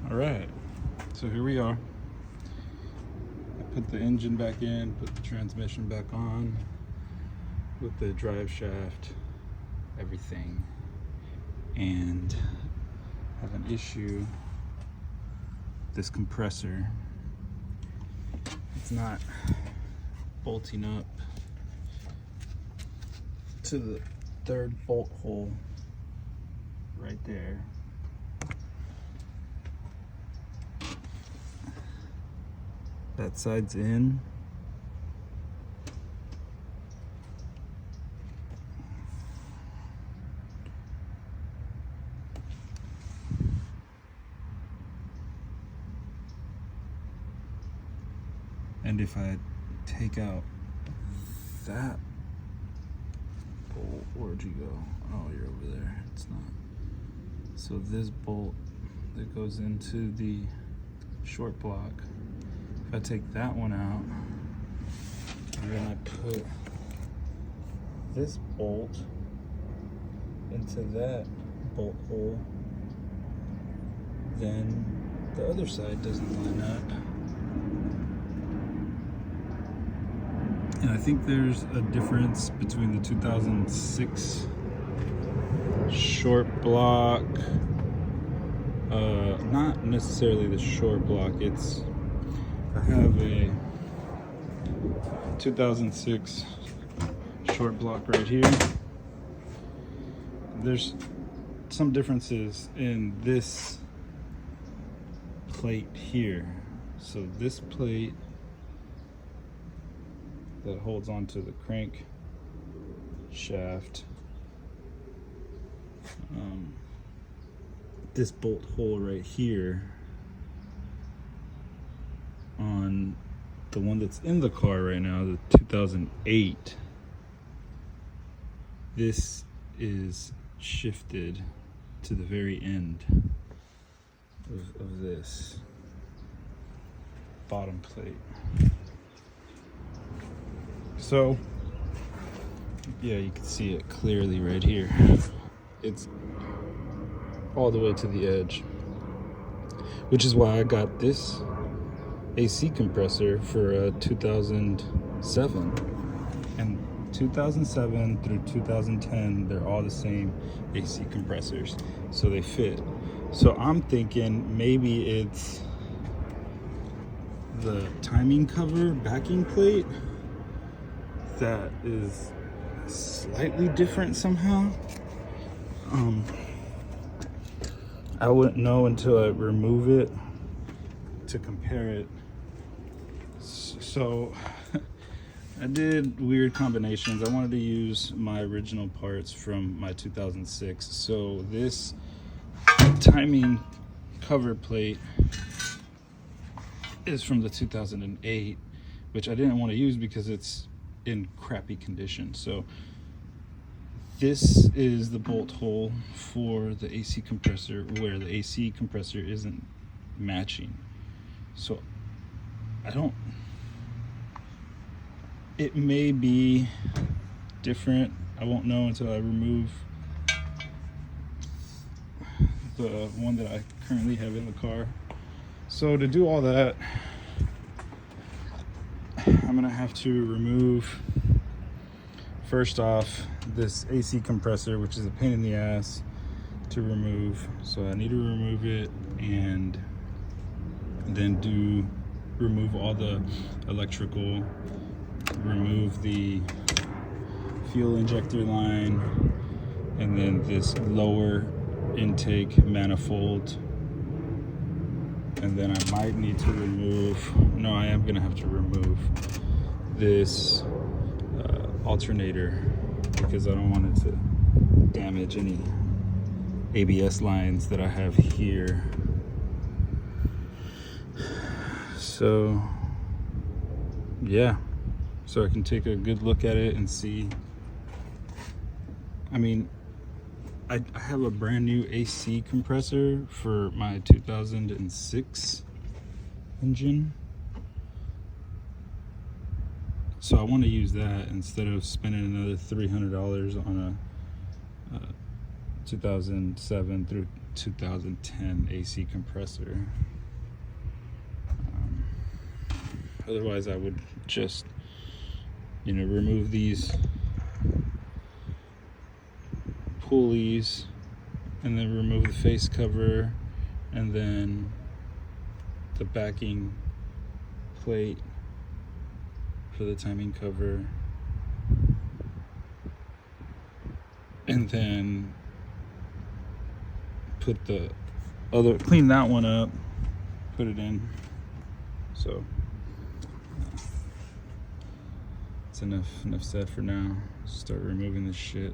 All right, so here we are. I put the engine back in, put the transmission back on with the drive shaft, everything, and have an issue. This compressor, it's not bolting up to the third bolt hole right there. That side's in. And if I take out that bolt, where'd you go? Oh, you're over there. It's not. So this bolt that goes into the short block, if I take that one out, and then I put this bolt into that bolt hole, then the other side doesn't line up. And I think there's a difference between the 2006 short block, not necessarily the short block, I have a 2006 short block right here. There's some differences in this plate here. So this plate that holds onto the crank shaft, this bolt hole right here on the one that's in the car right now, the 2008, this is shifted to the very end of this bottom plate. So yeah, you can see it clearly right here. It's all the way to the edge, which is why I got this AC compressor for 2007. And 2007 through 2010, they're all the same AC compressors, so they fit. So I'm thinking maybe it's the timing cover backing plate that is slightly different somehow. I wouldn't know until I remove it to compare it. So I did weird combinations. I wanted to use my original parts from my 2006. So this timing cover plate is from the 2008, which I didn't want to use because it's in crappy condition. So this is the bolt hole for the AC compressor, where the AC compressor isn't matching. So it may be different. I won't know until I remove the one that I currently have in the car. So to do all that, I'm gonna have to remove, first off, this AC compressor, which is a pain in the ass to remove. So I need to remove it and then remove all the electrical, remove the fuel injector line, and then this lower intake manifold. And then I might need to I am gonna have to remove this alternator, because I don't want it to damage any ABS lines that I have here. So yeah, so I can take a good look at it and see. I mean, I have a brand new AC compressor for my 2006 engine, so I want to use that instead of spending another $300 on a 2007 through 2010 AC compressor. Otherwise, I would just, remove these pulleys and then remove the face cover and then the backing plate for the timing cover, and then clean that one up, put it in. So it's enough said for now. Start removing this shit.